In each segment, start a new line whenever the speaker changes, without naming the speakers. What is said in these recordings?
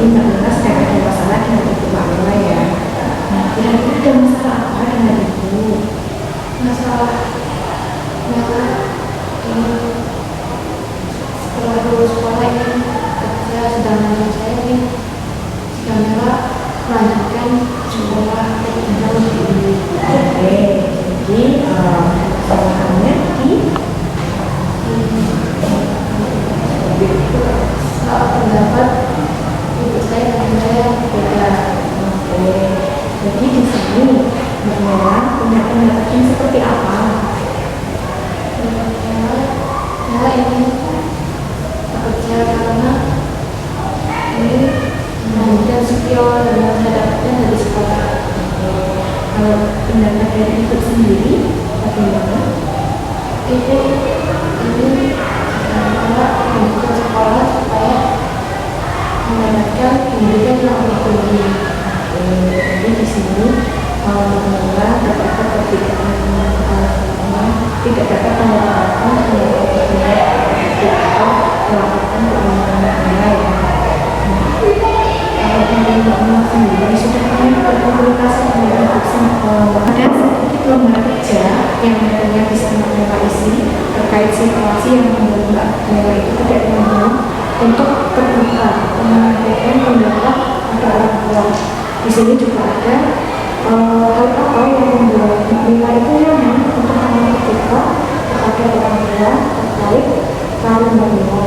Mbak Mila sedang ada masalah dengan Ibu Mbak Mila ya. Nah, kira-kira ada masalah apa dengan Ibu?
Masalah Mela ini setelah lulus sekolah ini kerja, sedangkan saya ini sedang Mela melanjutkan sekolah teknikal ini.
Oke, jadi kesalahannya di
saat pendapat ibu saya dan saya beda.
Oke, jadi di sini Mbak Mila punya pendapat yang seperti apa?
Mela ingin bekerja karena ini melanjutkan skill yang saya dapatkan dari sekolah.
Kalau pendapat dari Ibu sendiri bagaimana?
Ibu ini Mela melanjutkan sekolah supaya mendapatkan pendidikan yang lebih tinggi.
Jadi di sini Mila terdapat perbedaan selama tidak dapat mengatakan atau melakukan keinginan Mila ya. Kalau dari Mbak Mila sendiri sudah pernah berkomunikasi dengan ada sedikit lembar kerja yang nantinya bisa Mbak Mila isi terkait situasi yang membuat Mbak Mila itu tidak nyaman untuk terbuka menyampaikan pendapat pada orang tua. Di sini juga ada hal apa yang membuat Mbak Mila itu nyaman untuk terbuka kepada orang tua terkait karir Mbak Mila.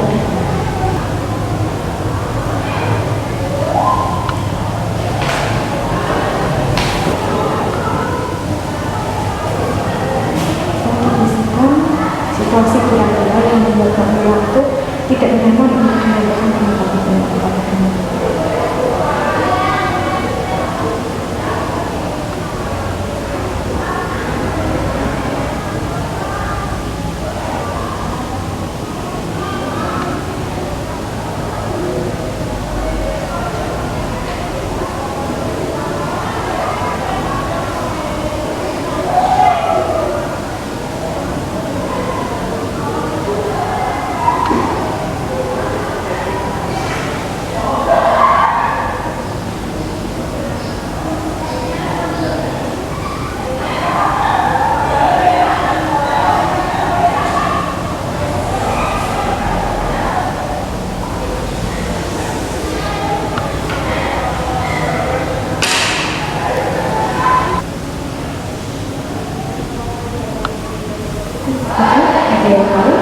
Situasi kira-kira yang membuat Mbak Mila itu tidak nyaman untuk menyampaikan pendapat kepada teman. Ada yang tahu?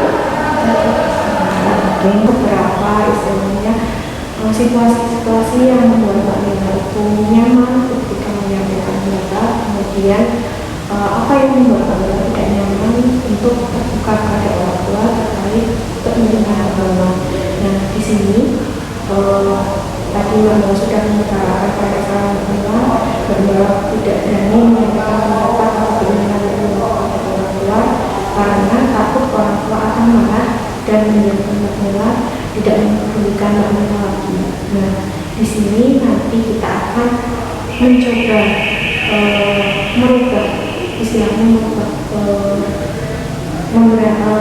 Mungkin beberapa istilahnya situasi-situasi yang membuat Mbak Mila itu nyaman ketika menyampaikan pendapat, kemudian apa yang membuat Mbak Mila tidak nyaman untuk terbuka kepada orang tua terkait keinginan agama. Nah, di sini tadi Mbak Mila sudah mengutarakan pada saat Mbak Mila tidak berani menyampaikan pendapat atau keinginan kepada orang tua karena takut orang tua akan marah dan menjadikan Mbak Mila tidak mempedulikan Mbak Mila lagi. Nah, di sini nanti kita akan mencoba merubah istilahnya membantu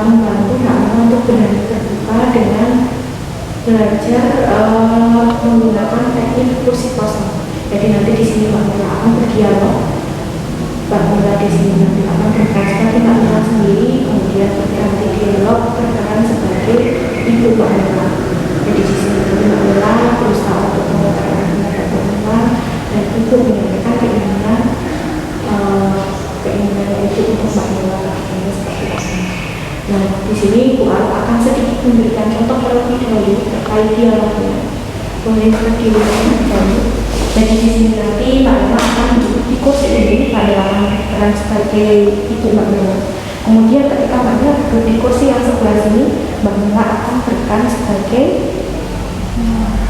Mbak Mila untuk berani terbuka dengan belajar menggunakan teknik kursi kosong. Jadi nanti di sini Mbak Mila akan berdialog. Mbak Mila di sini nanti akan bertransfer ke Mbak Mila sendiri, kemudian berganti dialog berperan sebagai ibu Mbak Mila. Jadi di sini Mbak Mila berusaha untuk mengutarakan pendapat Mbak Mila dan ibu menyampaikan keinginan itu untuk Mbak Mila seperti itu. Nah, di sini Bu Al akan sedikit memberikan contoh terlebih dahulu terkait dialognya. Boleh berdiri dahulu. Jadi di sini nanti Mbak Mila akan duduk di kursi ini, Mbak Mila akan berperan sebagai ibu Mbak Mila. Kemudian ketika Mbak Mila duduk di kursi yang sebelah sini, Mbak Mila akan berperan sebagai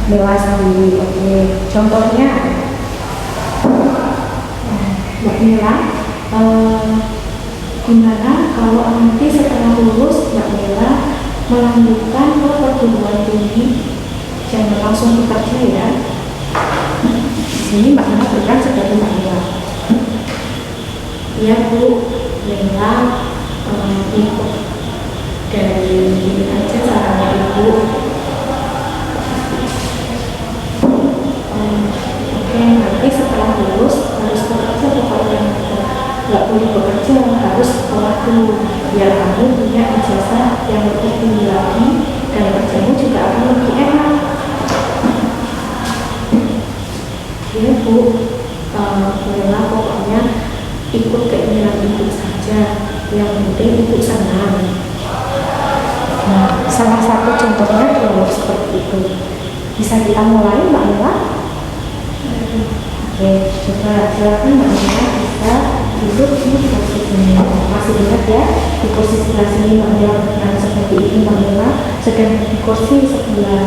Mila sendiri. Oke, contohnya Mbak Mila, gimana kalau nanti setelah lulus Mbak Mila melanjutkan ke perguruan tinggi, jangan langsung bekerja ya. Ini Mbak Mila berperan sebagai Mbak Mila. Iya Bu, Mila ikut dari ini aja sarannya Ibu. satu, biar kamu punya ijazah yang lebih tinggi lagi dan kerjamu juga akan lebih enak. Ya Bu, bolehlah pokoknya ikut keinginan ibu saja, yang penting ibu senang. Nah, salah satu contohnya dialog seperti itu. Bisa kita mulai Mbak Mila? Oke, coba silakan Mbak Mila bisa duduk di posisi ini. Masih ingat ya, di posisi sebelah sini Mbak Mila berperan seperti ini, Mbak Mila. Sedang di kursi sebelah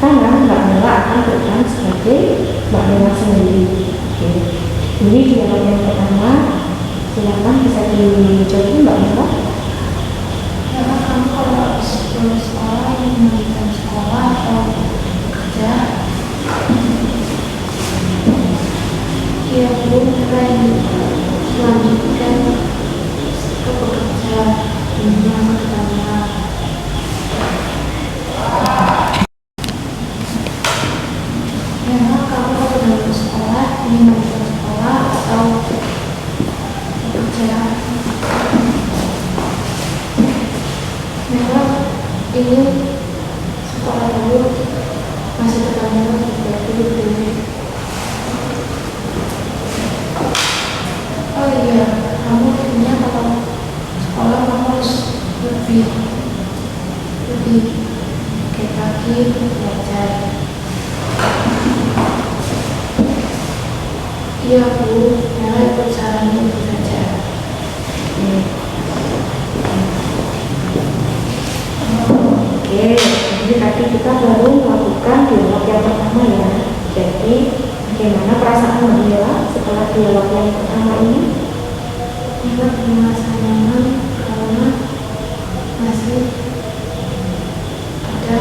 kanan Mbak Mila akan berperan sebagai Mbak Mila sendiri. Oke, ini dialog yang pertama. Silakan bisa dicoba Mbak Mila.
Karena kamu kalau habis lulus sekolah ingin melanjutkan sekolah atau kerja? Iya Bu, pengen melanjutkan ke bekerja di masa depannya. Memang kamu kalau sudah lulus sekolah ingin melanjutkan sekolah atau bekerja? Memang ingin sekolah dulu, masa depannya juga dulu. Oh iya, kamu punya kalau sekolah kamu harus lebih kayak lagi belajar. Iya Bu, Nela ikut sarannya untuk belajar.
Oke, jadi tadi kita baru melakukan dialog yang pertama ya. Jadi bagaimana perasaan Mbak Mila setelah dialog yang pertama ini?
Nela merasa nyaman karena masih ada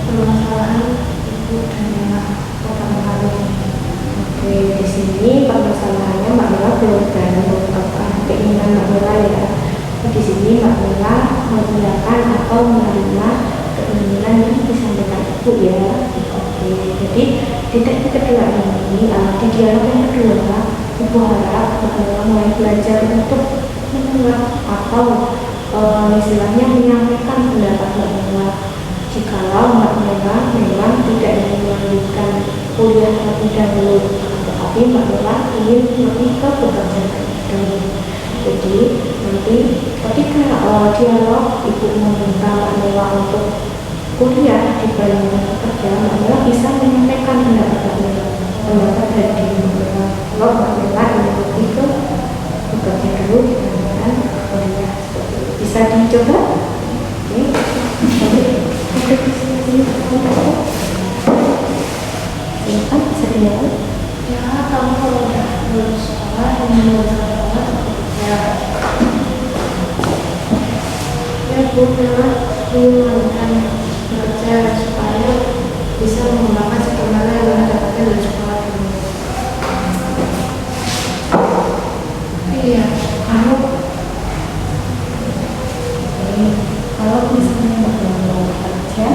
permasalahan ibu dan Nela pertama kali.
Oke, di sini permasalahannya Mbak Mila belum berani mengungkapkan keinginan Mbak Mila ya. Di sini Mbak Mila mengiyakan atau menerima keinginan yang disampaikan ibu ya. Oke, jadi di teknik kedua ini, di dialog yang kedua, ibu harap Mbak Mila mulai belajar untuk menolak atau istilahnya menyampaikan pendapat Mbak Mila. Jikalau Mbak Mila memang tidak ingin melanjutkan kuliah terlebih dahulu, tetapi Mbak Mila ingin lebih ke pekerjaan dahulu. Jadi nanti ketika dialog ibu meminta Mbak Mila untuk kuliah dibandingkan bekerja, Mbak Mila bisa menyampaikan pendapat Mbak Mila, pendapat dari diri Mbak Mila. Kalau Mbak Mila ingin lebih ke bekerja dulu dibandingkan kuliah, bisa dicoba. Oke, ada diskusi silakan bisa dijawab.
Ya, kamu kalau udah lulus sekolah ingin melanjutkan sekolah atau bekerja? Ya Bu, Nela ingin melanjutkan bekerja supaya bisa mengembangkan sebagaimana yang Nela dapatkan dari sekolah dulu. Iya, kamu
Kalau misalnya Mbak Mila bekerja,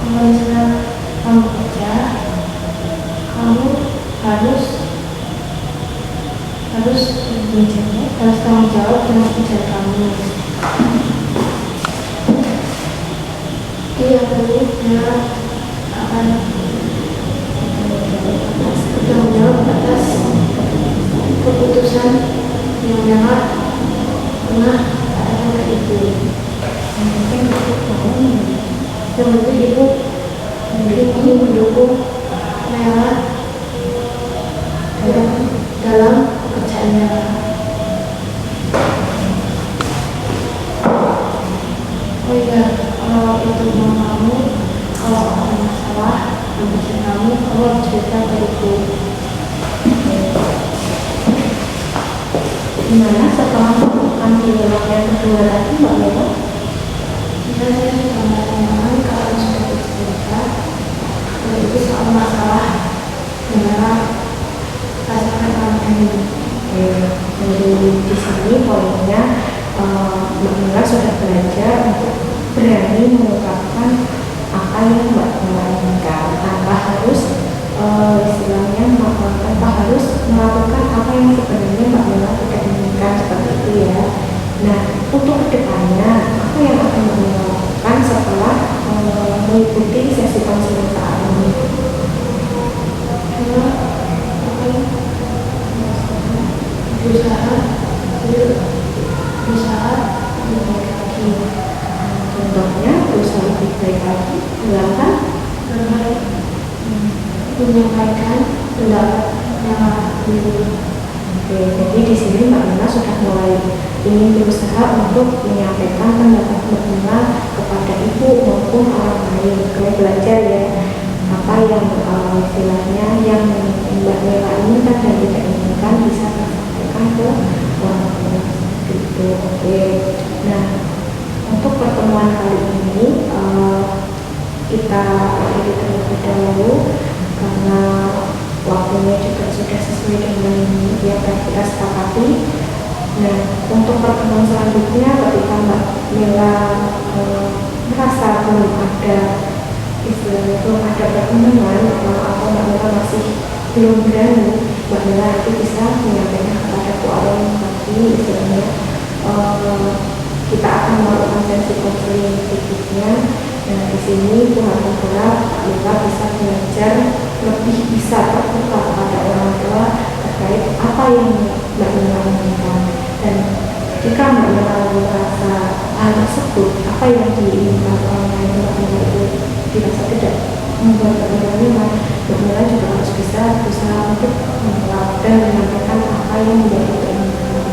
kalau misalnya kamu kerja, kamu harus tanggung jawab dengan kerja kamu. Iya Bu, Nela akan bertanggung jawab atas keputusan yang Nela pernah katakan ke ibu.
mungkin ibu tahu
Yang penting ibu ingin mendukung Nela dalam pekerjaan Nela. Oh iya, kalau itu mau kamu, kalau ada masalah dengan kerjaan kamu harus cerita ke ibu.
gimana setelah melakukan dialog yang kedua tadi Mbak Mila?
Jika saya sudah mengatakan kalau sudah bercerita, kalau itu soal masalah yang Nela rasakan selama ini.
Oke, jadi di sini poinnya Mbak Mila sudah belajar untuk berani mengungkapkan apa yang Mbak Mila inginkan tanpa harus istilahnya tanpa harus melakukan apa yang sebenarnya Mbak Mila tidak inginkan, seperti itu ya.
menyampaikan pendapatnya sendiri.
Oke, jadi di sini Mbak Mila sudah mulai ingin berusaha untuk menyampaikan pendapat Mbak Mila kepada ibu maupun orang lain. Mulai belajar ya apa yang istilahnya yang Mbak Mila inginkan dan tidak inginkan bisa disampaikan ke orang lain. Gitu. Oke. Nah, untuk pertemuan kali ini kita akhiri terlebih dahulu karena waktunya juga sudah sesuai dengan yang kita sepakati. Nah, untuk pertemuan selanjutnya ketika Mbak Mila merasa belum ada istilahnya belum ada pertemuan atau Mbak Mila masih belum berani, Mbak Mila itu bisa menyampaikan kepada Bu Arum lagi istilahnya kita akan melakukan sesi konseling berikutnya. Nah, di sini Bu Arum berharap Mbak Mila bisa belajar lebih bisa terbuka kepada orang tua terkait apa yang Mbak Mila inginkan, dan jika Mbak Mila merasa hal tersebut apa yang diinginkan orang lain Mbak Mila itu dirasa tidak membuat Mbak Mila nyaman, Mbak Mila juga harus bisa berusaha untuk menolak dan menyampaikan apa yang menjadi keinginan.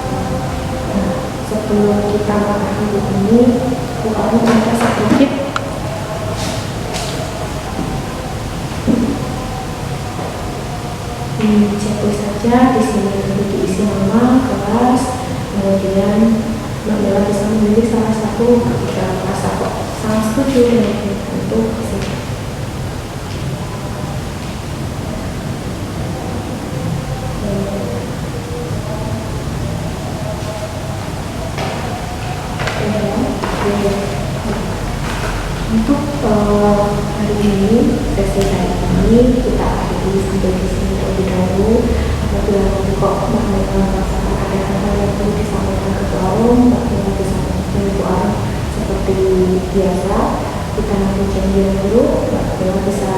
Nah, sebelum kita mengakhiri ini, Bu Arum ada sedikit dicek saja. Di sini nanti diisi nama, kelas, kemudian Mbak Mila bisa memilih salah satu ketika merasa kok sangat setuju dengan itu bisa. Untuk hari ini, sesi hari ini kita akhiri sampai di sini terlebih dahulu. Apabila nanti kok Mbak Mila merasakan ada hal-hal yang perlu disampaikan ke Bu Arum, Mbak Mila bisa menghubungi Bu Arum seperti biasa. Kita nanti janjian dulu, Mbak Mila bisa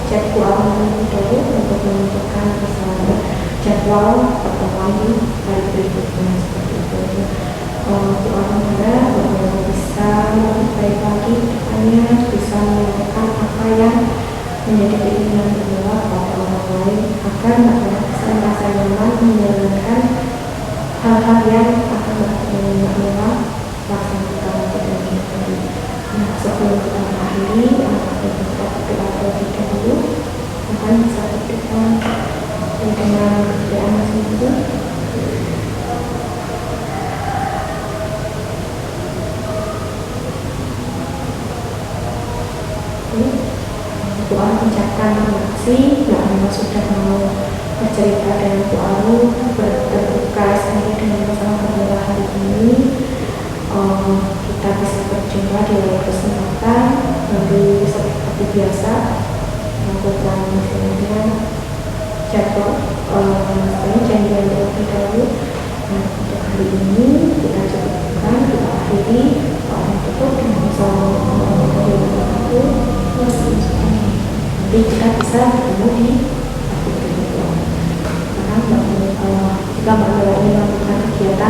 cek Bu Arum terlebih dahulu untuk menentukan misalnya jadwal pertemuan di hari berikutnya seperti itu. Bu Arum harap Mbak Mila bisa lebih baik lagi depannya, bisa menyampaikan apa yang menjadi keinginan Mbak Mila kepada orang lain agar Mbak Mila bisa merasa nyaman menjalankan hal-hal yang akan Mbak Mila laksanakan pada hari. Nah, sebelum kita mengakhiri, kita berdoa terlebih dahulu. Mohon bisa berdoa dengan keadaan masing-masing. Bu Arum ucapkan terima kasih Mbak Mila sudah mau bercerita dengan Bu Arum, terbuka sekali dengan masalah Mbak Mila hari ini. Kita bisa berjumpa di lain kesempatan. Nanti seperti biasa melakukan misalnya jadwal janjian terlebih dahulu. Nah, untuk hari ini kita cukupkan, kita akhiri. Tutup dengan assalamualaikum warahmatullahi wabarakatuh. Nanti kita bisa bertemu di topik berikutnya. Karena jika Mbak Mila ingin melakukan kegiatan